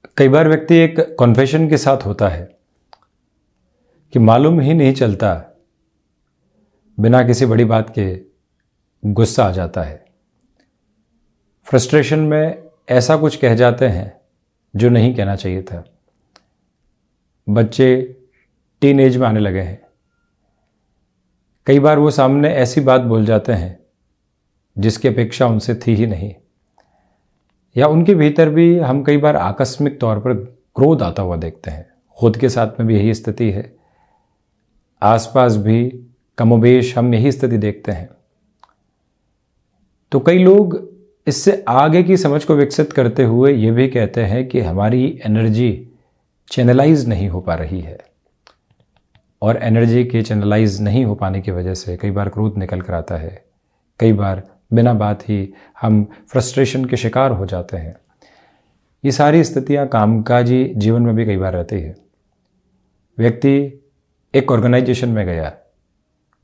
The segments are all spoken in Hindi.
कई बार व्यक्ति एक कॉन्फेशन के साथ होता है कि मालूम ही नहीं चलता, बिना किसी बड़ी बात के गुस्सा आ जाता है। फ्रस्ट्रेशन में ऐसा कुछ कह जाते हैं जो नहीं कहना चाहिए था। बच्चे टीनेज में आने लगे हैं, कई बार वो सामने ऐसी बात बोल जाते हैं जिसकी अपेक्षा उनसे थी ही नहीं, या उनके भीतर भी हम कई बार आकस्मिक तौर पर क्रोध आता हुआ देखते हैं। खुद के साथ में भी यही स्थिति है, आसपास भी कमोबेश हम यही स्थिति देखते हैं। तो कई लोग इससे आगे की समझ को विकसित करते हुए ये भी कहते हैं कि हमारी एनर्जी चैनलाइज नहीं हो पा रही है, और एनर्जी के चैनलाइज नहीं हो पाने की वजह से कई बार क्रोध निकल कर आता है। कई बार बिना बात ही हम फ्रस्ट्रेशन के शिकार हो जाते हैं। ये सारी स्थितियां कामकाजी जीवन में भी कई बार रहती है। व्यक्ति एक ऑर्गेनाइजेशन में गया,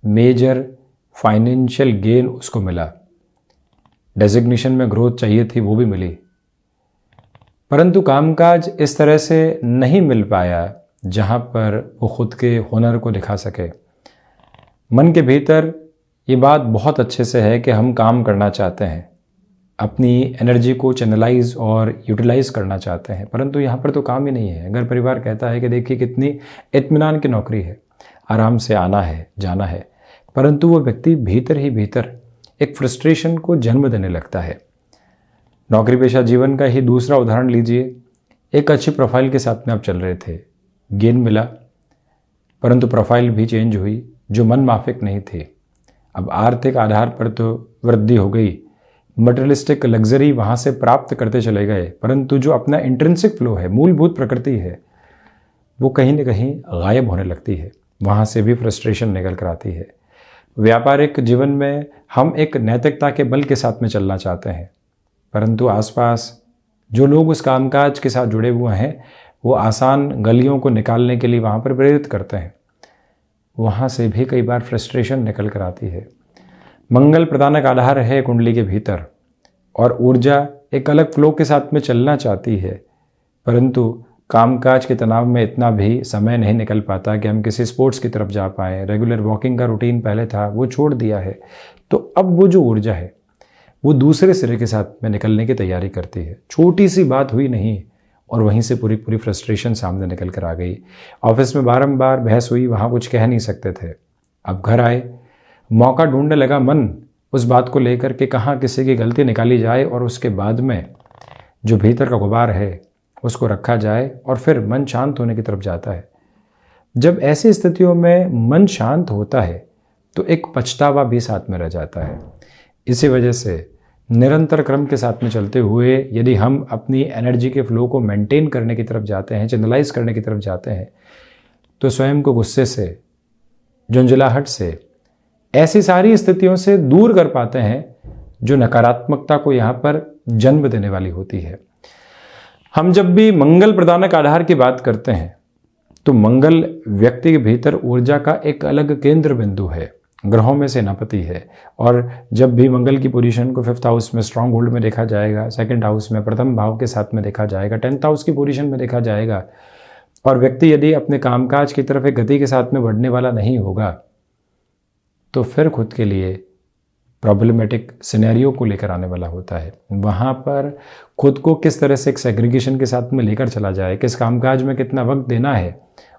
मेजर फाइनेंशियल गेन उसको मिला, डेजिग्नेशन में ग्रोथ चाहिए थी वो भी मिली, परंतु कामकाज इस तरह से नहीं मिल पाया जहां पर वो खुद के हुनर को दिखा सके। मन के भीतर ये बात बहुत अच्छे से है कि हम काम करना चाहते हैं, अपनी एनर्जी को चैनलाइज और यूटिलाइज करना चाहते हैं, परंतु यहाँ पर तो काम ही नहीं है। अगर परिवार कहता है कि देखिए कितनी इत्मीनान की नौकरी है, आराम से आना है जाना है, परंतु वो व्यक्ति भीतर ही भीतर एक फ्रस्ट्रेशन को जन्म देने लगता है। नौकरी पेशा जीवन का ही दूसरा उदाहरण लीजिए। एक अच्छी प्रोफाइल के साथ में आप चल रहे थे, गेन मिला, परंतु प्रोफाइल भी चेंज हुई जो मन माफिक नहीं थी। अब आर्थिक आधार पर तो वृद्धि हो गई, मटेरियलिस्टिक लग्जरी वहाँ से प्राप्त करते चले गए, परंतु जो अपना इंट्रिंसिक फ्लो है, मूलभूत प्रकृति है, वो कहीं न कहीं गायब होने लगती है। वहाँ से भी फ्रस्ट्रेशन निकल कर आती है। व्यापारिक जीवन में हम एक नैतिकता के बल के साथ में चलना चाहते हैं, परंतु आसपास जो लोग उस कामकाज के साथ जुड़े हुए हैं वो आसान गलियों को निकालने के लिए वहाँ पर प्रेरित करते हैं। वहाँ से भी कई बार फ्रस्ट्रेशन निकल कर आती है। मंगल प्रदानक आधार है कुंडली के भीतर, और ऊर्जा एक अलग फ्लो के साथ में चलना चाहती है, परंतु कामकाज के तनाव में इतना भी समय नहीं निकल पाता कि हम किसी स्पोर्ट्स की तरफ जा पाएँ। रेगुलर वॉकिंग का रूटीन पहले था वो छोड़ दिया है, तो अब वो जो ऊर्जा है वो दूसरे सिरे के साथ में निकलने की तैयारी करती है। छोटी सी बात हुई नहीं और वहीं से पूरी पूरी फ्रस्ट्रेशन सामने निकल कर आ गई। ऑफिस में बारंबार बहस हुई, वहाँ कुछ कह नहीं सकते थे, अब घर आए, मौका ढूंढने लगा मन उस बात को लेकर के कहाँ किसी की गलती निकाली जाए और उसके बाद में जो भीतर का गुबार है उसको रखा जाए, और फिर मन शांत होने की तरफ जाता है। जब ऐसी स्थितियों में मन शांत होता है तो एक पछतावा भी साथ में रह जाता है। इसी वजह से निरंतर क्रम के साथ में चलते हुए यदि हम अपनी एनर्जी के फ्लो को मेंटेन करने की तरफ जाते हैं, चैनलाइज करने की तरफ जाते हैं, तो स्वयं को गुस्से से, झुंझलाहट से, ऐसी सारी स्थितियों से दूर कर पाते हैं जो नकारात्मकता को यहाँ पर जन्म देने वाली होती है। हम जब भी मंगल प्रदानक आधार की बात करते हैं तो मंगल व्यक्ति के भीतर ऊर्जा का एक अलग केंद्र बिंदु है, ग्रहों में सेनापति है, और जब भी मंगल की पोजीशन को 5th हाउस में स्ट्रांग होल्ड में देखा जाएगा, 2nd हाउस में प्रथम भाव के साथ में देखा जाएगा, 10th हाउस की पोजीशन में देखा जाएगा, और व्यक्ति यदि अपने कामकाज की तरफ एक गति के साथ में बढ़ने वाला नहीं होगा तो फिर खुद के लिए प्रॉब्लमेटिक सिनेरियो को लेकर आने वाला होता है। वहाँ पर खुद को किस तरह से एक सेग्रीगेशन के साथ में लेकर चला जाए, किस कामकाज में कितना वक्त देना है,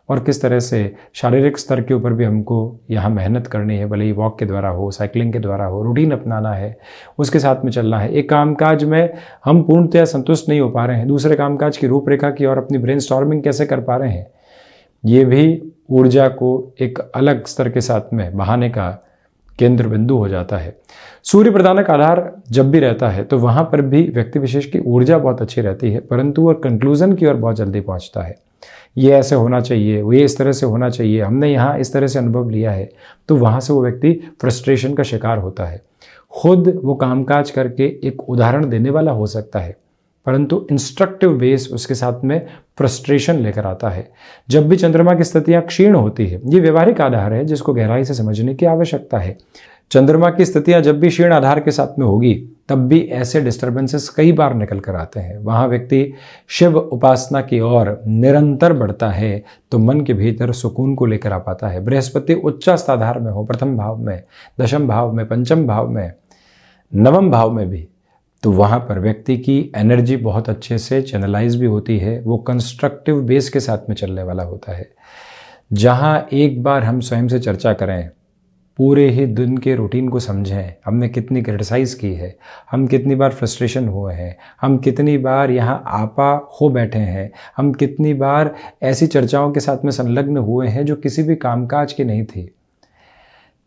और किस तरह से शारीरिक स्तर के ऊपर भी हमको यहाँ मेहनत करनी है, भले ही वॉक के द्वारा हो, साइकिलिंग के द्वारा हो, रूटीन अपनाना है, उसके साथ में चलना है। एक कामकाज में हम पूर्णतया संतुष्ट नहीं हो पा रहे हैं, दूसरे कामकाज की रूपरेखा की और अपनी ब्रेनस्टॉर्मिंग कैसे कर पा रहे हैं, ये भी ऊर्जा को एक अलग स्तर के साथ में बहाने का केंद्र बिंदु हो जाता है। सूर्य प्रदानक आधार जब भी रहता है तो वहाँ पर भी व्यक्ति विशेष की ऊर्जा बहुत अच्छी रहती है, परंतु वह कंक्लूजन की ओर बहुत जल्दी पहुँचता है। ये ऐसे होना चाहिए, वो ये इस तरह से होना चाहिए, हमने यहाँ इस तरह से अनुभव लिया है, तो वहाँ से वो व्यक्ति फ्रस्ट्रेशन का शिकार होता है। खुद वो कामकाज करके एक उदाहरण देने वाला हो सकता है, परंतु इंस्ट्रक्टिव बेस उसके साथ में फ्रस्ट्रेशन लेकर आता है। जब भी चंद्रमा की स्थितियाँ क्षीण होती है, ये व्यवहारिक आधार है जिसको गहराई से समझने की आवश्यकता है। चंद्रमा की स्थितियां जब भी क्षीण आधार के साथ में होगी तब भी ऐसे डिस्टर्बेंसेस कई बार निकल कर आते हैं। वहाँ व्यक्ति शिव उपासना की ओर निरंतर बढ़ता है तो मन के भीतर सुकून को लेकर आ पाता है। बृहस्पति उच्चस्थ आधार में हो, प्रथम भाव में, दशम भाव में, पंचम भाव में, नवम भाव में भी, तो वहाँ पर व्यक्ति की एनर्जी बहुत अच्छे से चैनलाइज भी होती है। वो कंस्ट्रक्टिव बेस के साथ में चलने वाला होता है। जहाँ एक बार हम स्वयं से चर्चा करें, पूरे ही दिन के रूटीन को समझें, हमने कितनी क्रिटिसाइज़ की है, हम कितनी बार फ्रस्ट्रेशन हुए हैं, हम कितनी बार यहाँ आपा हो बैठे हैं, हम कितनी बार ऐसी चर्चाओं के साथ में संलग्न हुए हैं जो किसी भी कामकाज की नहीं थी।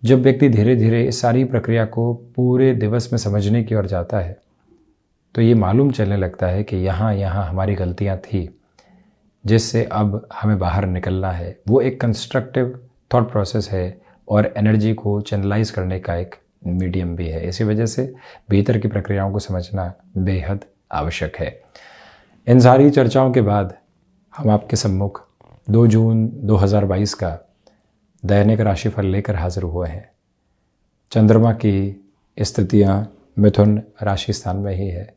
जब व्यक्ति धीरे धीरे इस सारी प्रक्रिया को पूरे दिवस में समझने की ओर जाता है तो ये मालूम चलने लगता है कि यहाँ हमारी गलतियाँ थी जिससे अब हमें बाहर निकलना है। वो एक कंस्ट्रक्टिव थॉट प्रोसेस है और एनर्जी को चैनलाइज करने का एक मीडियम भी है। इसी वजह से भीतर की प्रक्रियाओं को समझना बेहद आवश्यक है। इन सारी चर्चाओं के बाद हम आपके सम्मुख 2 जून 2022 का दैनिक राशिफल लेकर हाजिर हुए हैं। चंद्रमा की स्थितियाँ मिथुन राशि स्थान में ही है।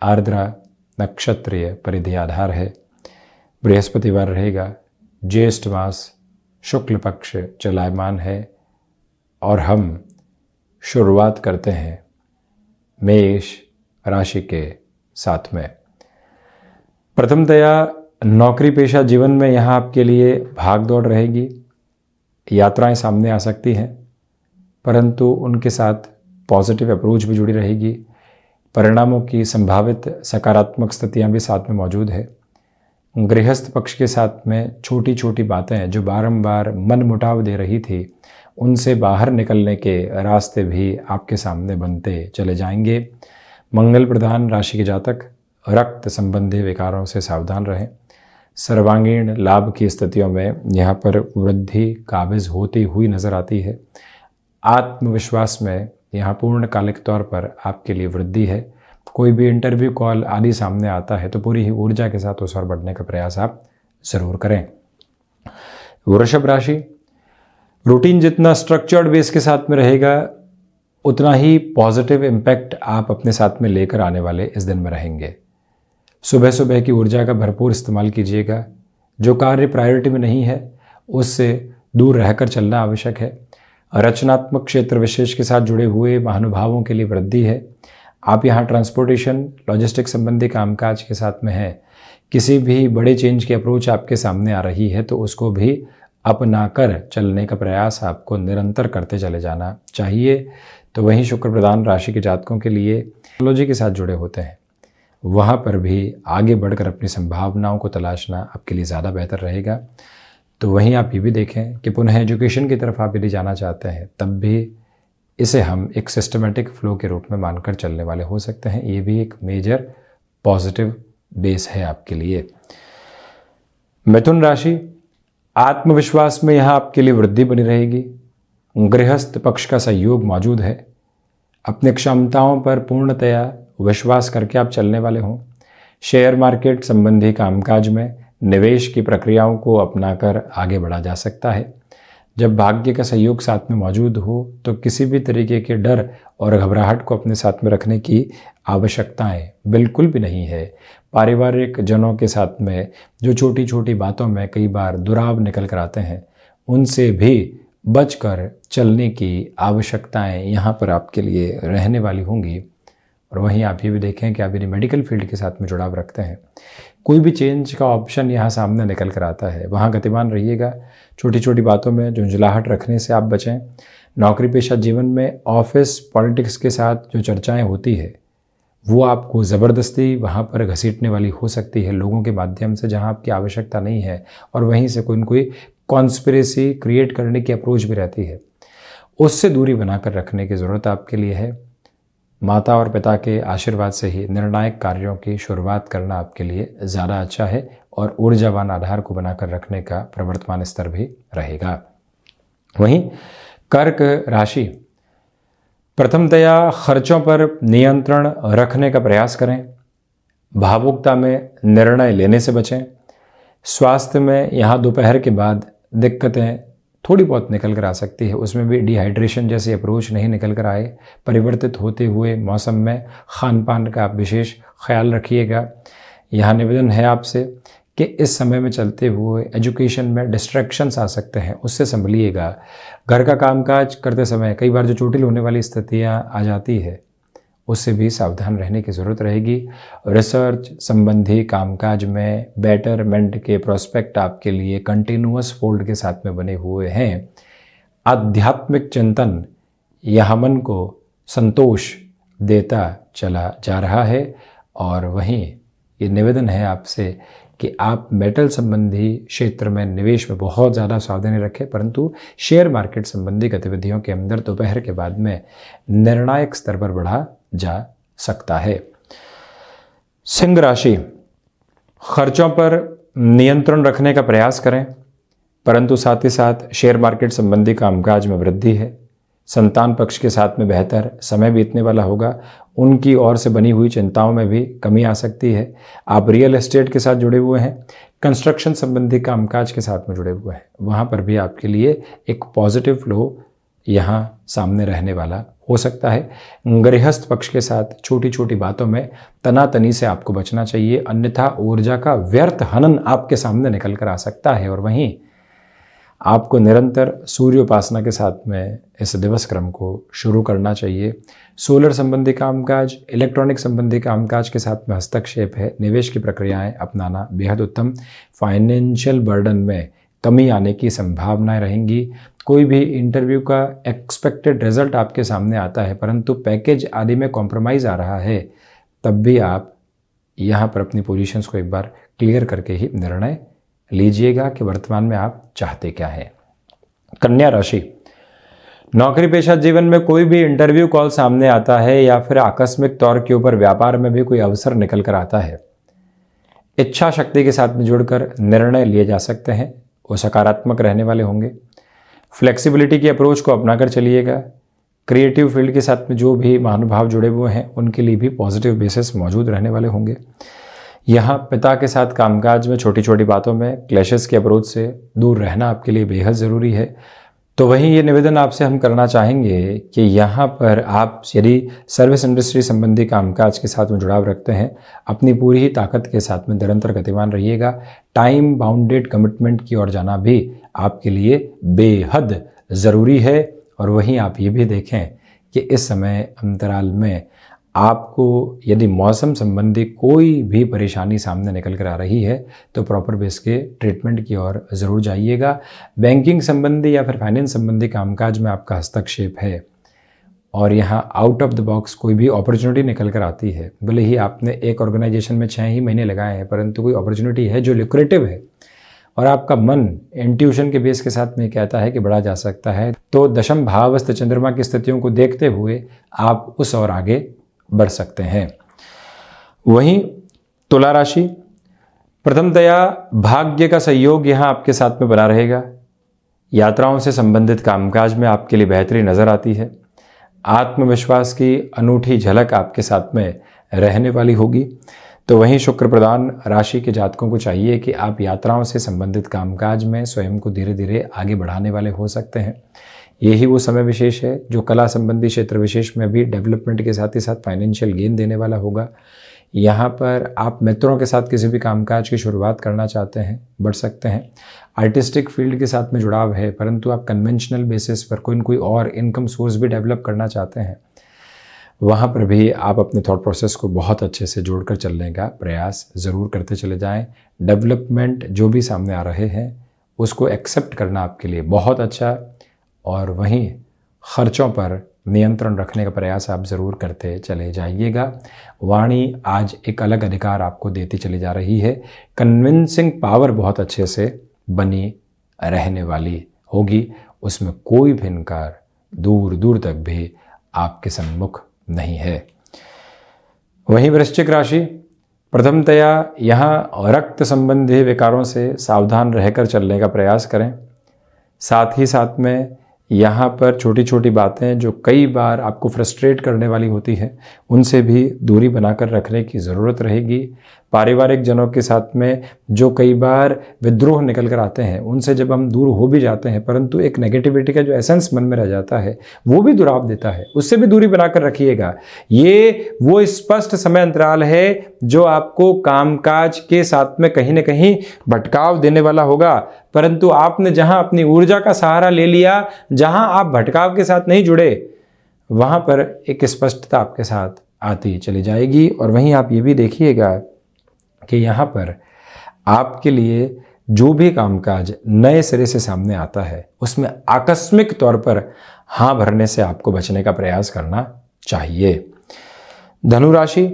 आर्द्रा नक्षत्रीय परिधि आधार है। बृहस्पतिवार रहेगा। ज्येष्ठ मास शुक्ल पक्ष चलायमान है और हम शुरुआत करते हैं मेष राशि के साथ में। प्रथमतया नौकरी पेशा जीवन में यहाँ आपके लिए भाग दौड़ रहेगी। यात्राएं सामने आ सकती हैं परंतु उनके साथ पॉजिटिव अप्रोच भी जुड़ी रहेगी। परिणामों की संभावित सकारात्मक स्थितियाँ भी साथ में मौजूद है। गृहस्थ पक्ष के साथ में छोटी छोटी बातें जो बारंबार मन मुटाव दे रही थी उनसे बाहर निकलने के रास्ते भी आपके सामने बनते चले जाएंगे। मंगल प्रधान राशि के जातक रक्त संबंधी विकारों से सावधान रहें। सर्वांगीण लाभ की स्थितियों में यहाँ पर वृद्धि काबिज होती हुई नजर आती है। आत्मविश्वास में यहाँ पूर्णकालिक तौर पर आपके लिए वृद्धि है। कोई भी इंटरव्यू कॉल आदि सामने आता है तो पूरी ही ऊर्जा के साथ उस ओर बढ़ने का प्रयास आप जरूर करें। वृषभ राशि, रूटीन जितना स्ट्रक्चर्ड बेस के साथ में रहेगा उतना ही पॉजिटिव इम्पैक्ट आप अपने साथ में लेकर आने वाले इस दिन में रहेंगे। सुबह सुबह की ऊर्जा का भरपूर इस्तेमाल कीजिएगा। जो कार्य प्रायोरिटी में नहीं है उससे दूर रहकर चलना आवश्यक है। रचनात्मक क्षेत्र विशेष के साथ जुड़े हुए महानुभावों के लिए वृद्धि है। आप यहाँ ट्रांसपोर्टेशन लॉजिस्टिक संबंधी कामकाज के साथ में हैं। किसी भी बड़े चेंज की अप्रोच आपके सामने आ रही है तो उसको भी अपनाकर चलने का प्रयास आपको निरंतर करते चले जाना चाहिए। तो वहीं शुक्र प्रधान राशि के जातकों के लिए टेक्नोलॉजी के साथ जुड़े होते हैं, वहाँ पर भी आगे बढ़कर अपनी संभावनाओं को तलाशना आपके लिए ज़्यादा बेहतर रहेगा। तो वहीं आप ये भी देखें कि पुनः एजुकेशन की तरफ आप यदि जाना चाहते हैं तब भी इसे हम एक सिस्टमेटिक फ्लो के रूप में मानकर चलने वाले हो सकते हैं। ये भी एक मेजर पॉजिटिव बेस है आपके लिए। मिथुन राशि, आत्मविश्वास में यहाँ आपके लिए वृद्धि बनी रहेगी। गृहस्थ पक्ष का सहयोग मौजूद है। अपने क्षमताओं पर पूर्णतया विश्वास करके आप चलने वाले हों। शेयर मार्केट संबंधी कामकाज में निवेश की प्रक्रियाओं को अपनाकर आगे बढ़ा जा सकता है। जब भाग्य का सहयोग साथ में मौजूद हो तो किसी भी तरीके के डर और घबराहट को अपने साथ में रखने की आवश्यकताएं बिल्कुल भी नहीं है। पारिवारिक जनों के साथ में जो छोटी छोटी बातों में कई बार दुराव निकल कर आते हैं उनसे भी बचकर चलने की आवश्यकताएं यहाँ पर आपके लिए रहने वाली होंगी। और वहीं आप ये भी देखें कि आप यदि मेडिकल फील्ड के साथ में जुड़ाव रखते हैं, कोई भी चेंज का ऑप्शन यहाँ सामने निकल कर आता है, वहाँ गतिमान रहिएगा। छोटी छोटी बातों में झुंझलाहट रखने से आप बचें। नौकरी पेशा जीवन में ऑफिस पॉलिटिक्स के साथ जो चर्चाएं होती है वो आपको ज़बरदस्ती वहाँ पर घसीटने वाली हो सकती है लोगों के माध्यम से जहाँ आपकी आवश्यकता नहीं है, और वहीं से कोई न कोई कॉन्स्पिरेसी क्रिएट करने की अप्रोच भी रहती है। उससे दूरी बनाकर रखने की ज़रूरत आपके लिए है। माता और पिता के आशीर्वाद से ही निर्णायक कार्यों की शुरुआत करना आपके लिए ज़्यादा अच्छा है और ऊर्जावान आधार को बनाकर रखने का प्रवर्तमान स्तर भी रहेगा। वहीं कर्क राशि, प्रथमतया खर्चों पर नियंत्रण रखने का प्रयास करें। भावुकता में निर्णय लेने से बचें। स्वास्थ्य में यहाँ दोपहर के बाद दिक्कतें थोड़ी बहुत निकल कर आ सकती है, उसमें भी डिहाइड्रेशन जैसी अप्रोच नहीं निकल कर आए। परिवर्तित होते हुए मौसम में खान पान का आप विशेष ख्याल रखिएगा। यहाँ निवेदन है आपसे कि इस समय में चलते हुए एजुकेशन में डिस्ट्रैक्शंस आ सकते हैं, उससे संभलिएगा। घर का कामकाज करते समय कई बार जो चोटिल होने वाली स्थितियाँ आ जाती है, उससे भी सावधान रहने की ज़रूरत रहेगी। रिसर्च संबंधी कामकाज में बेटरमेंट के प्रोस्पेक्ट आपके लिए कंटिन्यूअस फोल्ड के साथ में बने हुए हैं। आध्यात्मिक चिंतन यह मन को संतोष देता चला जा रहा है। और वहीं ये निवेदन है आपसे कि आप मेटल संबंधी क्षेत्र में निवेश में बहुत ज़्यादा सावधानी रखें, परंतु शेयर मार्केट संबंधी गतिविधियों के अंदर दोपहर के बाद में निर्णायक स्तर पर बढ़ा जा सकता है। सिंह राशि, खर्चों पर नियंत्रण रखने का प्रयास करें, परंतु साथ ही साथ शेयर मार्केट संबंधी कामकाज में वृद्धि है। संतान पक्ष के साथ में बेहतर समय बीतने वाला होगा। उनकी ओर से बनी हुई चिंताओं में भी कमी आ सकती है। आप रियल एस्टेट के साथ जुड़े हुए हैं, कंस्ट्रक्शन संबंधी कामकाज के साथ में जुड़े हुए हैं, वहाँ पर भी आपके लिए एक पॉजिटिव फ्लो यहाँ सामने रहने वाला हो सकता है। गृहस्थ पक्ष के साथ छोटी छोटी बातों में तनातनी से आपको बचना चाहिए, अन्यथा ऊर्जा का व्यर्थ हनन आपके सामने निकल कर आ सकता है। और वहीं आपको निरंतर सूर्य उपासना के साथ में इस दिवस क्रम को शुरू करना चाहिए। सोलर संबंधी कामकाज, इलेक्ट्रॉनिक संबंधी कामकाज के साथ में हस्तक्षेप है, निवेश की प्रक्रियाएं अपनाना बेहद उत्तम। फाइनेंशियल बर्डन में कमी आने की संभावनाएं रहेंगी। कोई भी इंटरव्यू का एक्सपेक्टेड रिजल्ट आपके सामने आता है, परंतु पैकेज आदि में कॉम्प्रोमाइज़ आ रहा है, तब भी आप यहाँ पर अपनी पोजीशंस को एक बार क्लियर करके ही निर्णय लीजिएगा कि वर्तमान में आप चाहते क्या हैं। कन्या राशि, नौकरी पेशा जीवन में कोई भी इंटरव्यू कॉल सामने आता है या फिर आकस्मिक तौर के ऊपर व्यापार में भी कोई अवसर निकल कर आता है, इच्छा शक्ति के साथ में जुड़कर निर्णय लिए जा सकते हैं, वो सकारात्मक रहने वाले होंगे। फ्लेक्सिबिलिटी की अप्रोच को अपनाकर चलिएगा। क्रिएटिव फील्ड के साथ में जो भी महानुभाव जुड़े हुए हैं, उनके लिए भी पॉजिटिव बेसिस मौजूद रहने वाले होंगे। यहाँ पिता के साथ कामकाज में छोटी छोटी बातों में क्लैशेस के अप्रोच से दूर रहना आपके लिए बेहद ज़रूरी है। तो वहीं ये निवेदन आपसे हम करना चाहेंगे कि यहाँ पर आप यदि सर्विस इंडस्ट्री संबंधी कामकाज के साथ में जुड़ाव रखते हैं, अपनी पूरी ही ताकत के साथ में निरंतर गतिमान रहिएगा। टाइम बाउंडेड कमिटमेंट की ओर जाना भी आपके लिए बेहद ज़रूरी है। और वहीं आप ये भी देखें कि इस समय अंतराल में आपको यदि मौसम संबंधी कोई भी परेशानी सामने निकल कर आ रही है, तो प्रॉपर बेस के ट्रीटमेंट की ओर ज़रूर जाइएगा। बैंकिंग संबंधी या फिर फाइनेंस संबंधी कामकाज में आपका हस्तक्षेप है और यहाँ आउट ऑफ द बॉक्स कोई भी अपॉर्चुनिटी निकल कर आती है। भले ही आपने एक ऑर्गेनाइजेशन में 6 ही महीने लगाए हैं, परंतु कोई अपॉर्चुनिटी है जो लुक्रेटिव है और आपका मन इंट्यूशन के बेस के साथ में कहता है कि बढ़ा जा सकता है, तो दशम भावस्थ चंद्रमा की स्थितियों को देखते हुए आप उस ओर आगे बढ़ सकते हैं। वहीं तुला राशि, प्रथमतया भाग्य का सहयोग यहाँ आपके साथ में बना रहेगा। यात्राओं से संबंधित कामकाज में आपके लिए बेहतरी नजर आती है। आत्मविश्वास की अनूठी झलक आपके साथ में रहने वाली होगी। तो वहीं शुक्र प्रधान राशि के जातकों को चाहिए कि आप यात्राओं से संबंधित कामकाज में स्वयं को धीरे धीरे आगे बढ़ाने वाले हो सकते हैं। यही वो समय विशेष है जो कला संबंधी क्षेत्र विशेष में भी डेवलपमेंट के साथ ही साथ फाइनेंशियल गेन देने वाला होगा। यहाँ पर आप मित्रों के साथ किसी भी कामकाज की शुरुआत करना चाहते हैं, बढ़ सकते हैं। आर्टिस्टिक फील्ड के साथ में जुड़ाव है, परंतु आप कन्वेंशनल बेसिस पर कोई न कोई और इनकम सोर्स भी डेवलप करना चाहते हैं, वहाँ पर भी आप अपने थॉट प्रोसेस को बहुत अच्छे से जोड़कर चलने का प्रयास ज़रूर करते चले जाएं। डेवलपमेंट जो भी सामने आ रहे हैं उसको एक्सेप्ट करना आपके लिए बहुत अच्छा। और वहीं खर्चों पर नियंत्रण रखने का प्रयास आप ज़रूर करते चले जाइएगा। वाणी आज एक अलग अधिकार आपको देती चली जा रही है। कन्विंसिंग पावर बहुत अच्छे से बनी रहने वाली होगी, उसमें कोई भी इनकार दूर दूर तक भी आपके सम्मुख नहीं है। वहीं वृश्चिक राशि, प्रथमतया यहाँ रक्त संबंधी विकारों से सावधान रहकर चलने का प्रयास करें। साथ ही साथ में यहाँ पर छोटी छोटी बातें जो कई बार आपको फ्रस्ट्रेट करने वाली होती हैं, उनसे भी दूरी बनाकर रखने की ज़रूरत रहेगी। पारिवारिक जनों के साथ में जो कई बार विद्रोह निकल कर आते हैं, उनसे जब हम दूर हो भी जाते हैं, परंतु एक नेगेटिविटी का जो एसेंस मन में रह जाता है वो भी दुराव देता है, उससे भी दूरी बनाकर रखिएगा। ये वो स्पष्ट समय अंतराल है जो आपको कामकाज के साथ में कहीं ना कहीं भटकाव देने वाला होगा, परंतु आपने जहां अपनी ऊर्जा का सहारा ले लिया, जहां आप भटकाव के साथ नहीं जुड़े, वहां पर एक स्पष्टता आपके साथ आती चली जाएगी। और वहीं आप ये भी देखिएगा कि यहाँ पर आपके लिए जो भी कामकाज नए सिरे से सामने आता है उसमें आकस्मिक तौर पर हाँ भरने से आपको बचने का प्रयास करना चाहिए। धनु राशि,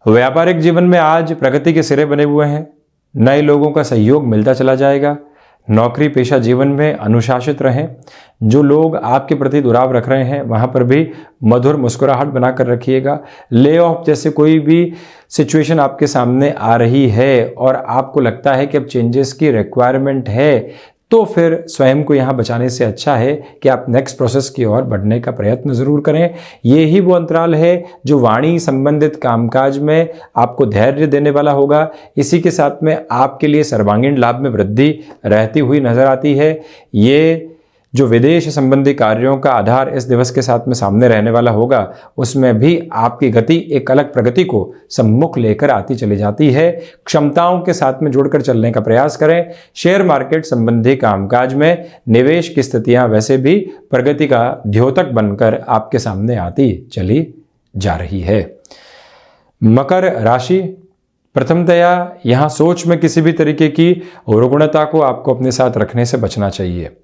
व्यापारिक जीवन में आज प्रगति के सिरे बने हुए हैं, नए लोगों का सहयोग मिलता चला जाएगा। नौकरी पेशा जीवन में अनुशासित रहें। जो लोग आपके प्रति दुराव रख रहे हैं वहाँ पर भी मधुर मुस्कुराहट बनाकर रखिएगा। ले ऑफ जैसे कोई भी सिचुएशन आपके सामने आ रही है और आपको लगता है कि अब चेंजेस की रिक्वायरमेंट है, तो फिर स्वयं को यहाँ बचाने से अच्छा है कि आप नेक्स्ट प्रोसेस की ओर बढ़ने का प्रयत्न जरूर करें। ये ही वो अंतराल है जो वाणी संबंधित कामकाज में आपको धैर्य देने वाला होगा। इसी के साथ में आपके लिए सर्वांगीण लाभ में वृद्धि रहती हुई नजर आती है। ये जो विदेश संबंधी कार्यों का आधार इस दिवस के साथ में सामने रहने वाला होगा, उसमें भी आपकी गति एक अलग प्रगति को सम्मुख लेकर आती चली जाती है। क्षमताओं के साथ में जुड़कर चलने का प्रयास करें। शेयर मार्केट संबंधी कामकाज में निवेश की स्थितियां वैसे भी प्रगति का द्योतक बनकर आपके सामने आती चली जा रही है। मकर राशि, प्रथमतया यहां सोच में किसी भी तरीके की रुग्णता को आपको अपने साथ रखने से बचना चाहिए।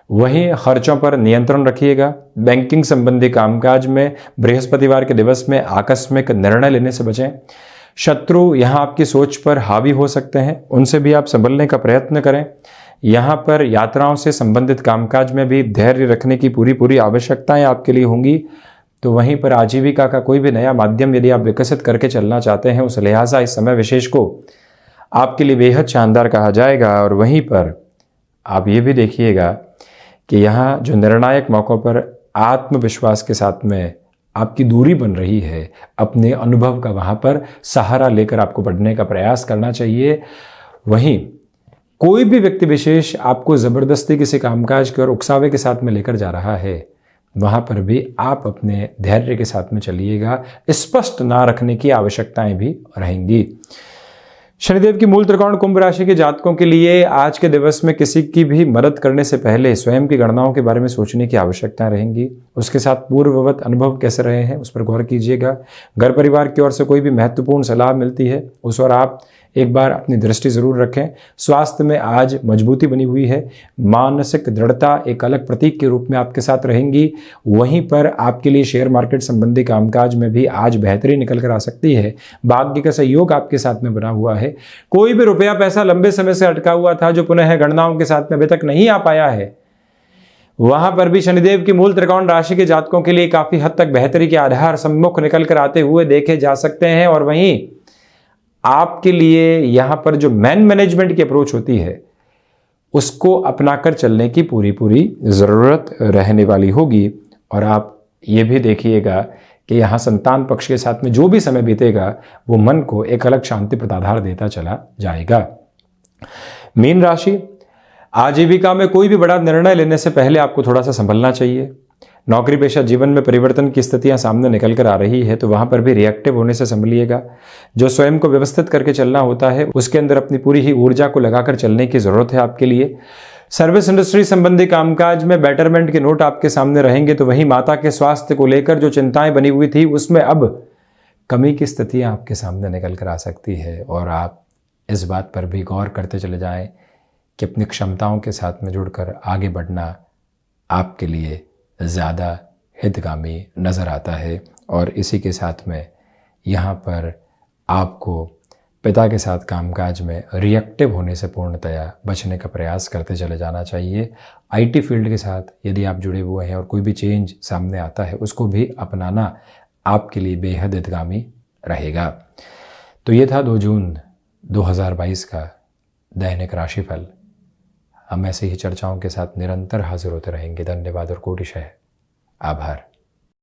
वहीं खर्चों पर नियंत्रण रखिएगा। बैंकिंग संबंधी कामकाज में बृहस्पतिवार के दिवस में आकस्मिक निर्णय लेने से बचें। शत्रु यहां आपकी सोच पर हावी हो सकते हैं, उनसे भी आप संभलने का प्रयत्न करें। यहां पर यात्राओं से संबंधित कामकाज में भी धैर्य रखने की पूरी आवश्यकताएं आपके लिए होंगी। तो वहीं पर आजीविका का कोई भी नया माध्यम यदि आप विकसित करके चलना चाहते हैं, उस लिहाजा इस समय विशेष को आपके लिए बेहद शानदार कहा जाएगा। और वहीं पर आप ये भी देखिएगा कि यहाँ जो निर्णायक मौक़ों पर आत्मविश्वास के साथ में आपकी दूरी बन रही है, अपने अनुभव का वहाँ पर सहारा लेकर आपको बढ़ने का प्रयास करना चाहिए। वहीं कोई भी व्यक्ति विशेष आपको ज़बरदस्ती किसी कामकाज की ओर उकसावे के साथ में लेकर जा रहा है, वहाँ पर भी आप अपने धैर्य के साथ में चलिएगा। स्पष्ट ना रखने की आवश्यकताएं भी रहेंगी। शनिदेव की मूल त्रिकोण कुंभ राशि के जातकों के लिए आज के दिवस में किसी की भी मदद करने से पहले स्वयं की गणनाओं के बारे में सोचने की आवश्यकता रहेंगी। उसके साथ पूर्ववत अनुभव कैसे रहे हैं उस पर गौर कीजिएगा। घर परिवार की ओर से कोई भी महत्वपूर्ण सलाह मिलती है उस और आप एक बार अपनी दृष्टि जरूर रखें। स्वास्थ्य में आज मजबूती बनी हुई है। मानसिक दृढ़ता एक अलग प्रतीक के रूप में आपके साथ रहेंगी। वहीं पर आपके लिए शेयर मार्केट संबंधी कामकाज में भी आज बेहतरी निकल कर आ सकती है। भाग्य का सहयोग आपके साथ में बना हुआ है। कोई भी रुपया पैसा लंबे समय से अटका हुआ था जो पुनः गणनाओं के साथ में अभी तक नहीं आ पाया है, वहां पर भी शनिदेव की मूल त्रिकोण राशि के जातकों के लिए काफी हद तक बेहतरी के आधार सम्मुख निकल कर आते हुए देखे जा सकते हैं। और वहीं आपके लिए यहां पर जो मैनेजमेंट की अप्रोच होती है उसको अपनाकर चलने की पूरी जरूरत रहने वाली होगी। और आप ये भी देखिएगा कि यहाँ संतान पक्ष के साथ में जो भी समय बीतेगा वो मन को एक अलग शांतिप्रद आधार देता चला जाएगा। मीन राशि, आजीविका में कोई भी बड़ा निर्णय लेने से पहले आपको थोड़ा सा संभलना चाहिए। नौकरी पेशा जीवन में परिवर्तन की स्थितियां सामने निकल कर आ रही है, तो वहां पर भी रिएक्टिव होने से संभलिएगा। जो स्वयं को व्यवस्थित करके चलना होता है उसके अंदर अपनी पूरी ही ऊर्जा को लगाकर चलने की जरूरत है आपके लिए। सर्विस इंडस्ट्री संबंधी कामकाज में बेटरमेंट के नोट आपके सामने रहेंगे। तो वहीं माता के स्वास्थ्य को लेकर जो चिंताएं बनी हुई थी उसमें अब कमी की स्थितियां आपके सामने निकल कर आ सकती है। और आप इस बात पर भी गौर करते चले जाएं कि अपनी क्षमताओं के साथ में जुड़कर आगे बढ़ना आपके लिए ज़्यादा हितगामी नज़र आता है। और इसी के साथ में यहाँ पर आपको पिता के साथ कामकाज में रिएक्टिव होने से पूर्णतया बचने का प्रयास करते चले जाना चाहिए। आईटी फील्ड के साथ यदि आप जुड़े हुए हैं और कोई भी चेंज सामने आता है उसको भी अपनाना आपके लिए बेहद हितगामी रहेगा। तो ये था 2 जून 2022 का दैनिक राशिफल। हम ऐसे ही चर्चाओं के साथ निरंतर हाजिर होते रहेंगे। धन्यवाद और कोटिशः आभार।